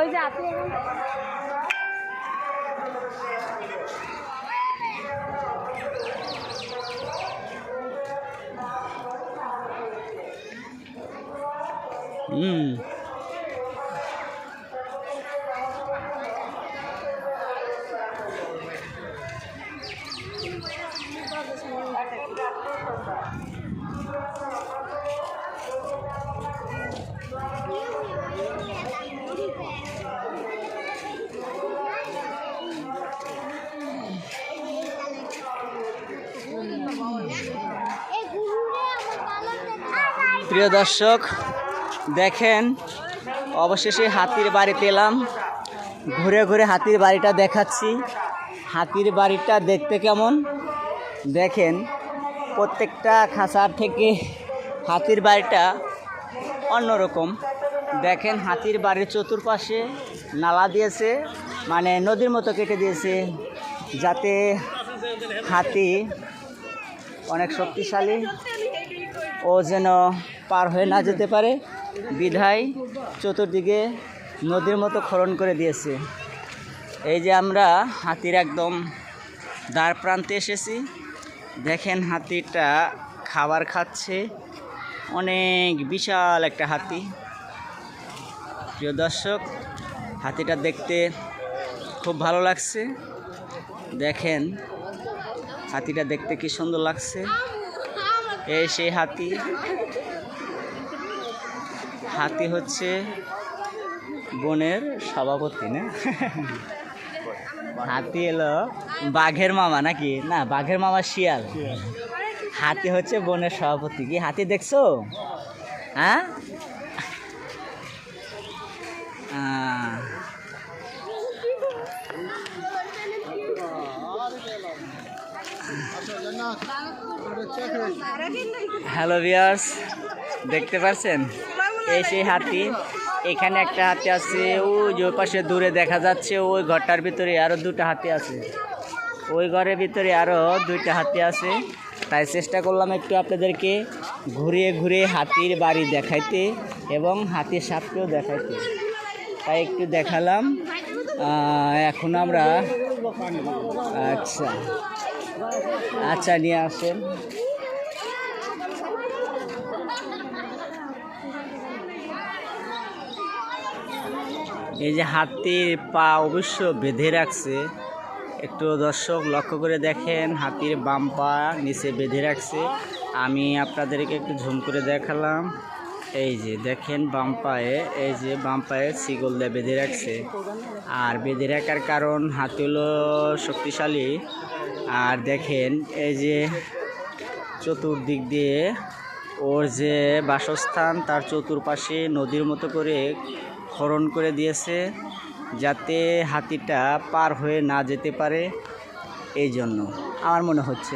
ওই যে আপনি প্রিয় দর্শক দেখেন, অবশেষে হাতির বাড়িতে এলাম। ঘুরে ঘুরে হাতির বাড়িটা দেখাচ্ছি। হাতির বাড়িটা দেখতে কেমন দেখেন, প্রত্যেকটা খাঁচার থেকে হাতির বাড়িটা অন্যরকম। দেখেন হাতির বাড়ির চতুর্পাশে নালা দিয়েছে, মানে নদীর মতো কেটে দিয়েছে, যাতে হাতি অনেক শক্তিশালী ও যেন পার হয়ে না যেতে পারে, বিধায় চতুর্দিকে নদীর মতো খনন করে দিয়েছে। এই যে আমরা হাতির একদম দ্বার প্রান্তে এসেছি। দেখেন হাতিটা খাবার খাচ্ছে, অনেক বিশাল একটা হাতি। প্রিয় দর্শক, হাতিটা দেখতে খুব ভালো লাগছে। দেখেন হাতিটা দেখতে কি সুন্দর লাগছে। এই সেই হাতি। হাতি হচ্ছে বনের সভাপতি না? হাতি এলো বাঘের মামা নাকি? না, বাঘের মামা শিয়াল। হাতি হচ্ছে বনের সভাপতি। কি হাতি দেখছো? হ্যাঁ, হ্যালো ভিউয়ার্স, দেখতে পাচ্ছেন এই সেই হাতি। এখানে একটা হাতি আছে, ওই যে পাশে দূরে দেখা যাচ্ছে, ওই ঘরটার ভিতরে আরো দুটো হাতি আছে, ওই ঘরের ভিতরে আরো দুইটা হাতি আছে। তাই চেষ্টা করলাম একটু আপনাদেরকে ঘুরিয়ে ঘুরিয়ে হাতির বাড়ি দেখাইতে এবং হাতির সাপকেও দেখাইতে, তাই একটু দেখালাম। এখন আমরা আচ্ছা আচ্ছা নিয়ে আসেন। এই যে হাতির পা অবশ্য বেঁধে রাখছে, একটু দর্শক লক্ষ্য করে দেখেন, হাতির বাম পা নিচে বেঁধে রাখছে। আমি আপনাদেরকে একটু ঝুম করে দেখালাম। এই যে দেখেন বাম পায়ে, এই যে বাম পায়ে শিকল দিয়ে বেঁধে রাখছে। আর বেঁধে রাখার কারণ হাতি হলো শক্তিশালী। আর দেখেন এই যে চতুর্দিক দিয়ে ওর যে বাসস্থান, তার চতুর্পাশে নদীর মতো করে খনন করে দিয়েছে, যাতে হাতিটা পার হয়ে না যেতে পারে। এই জন্য আমার মনে হচ্ছে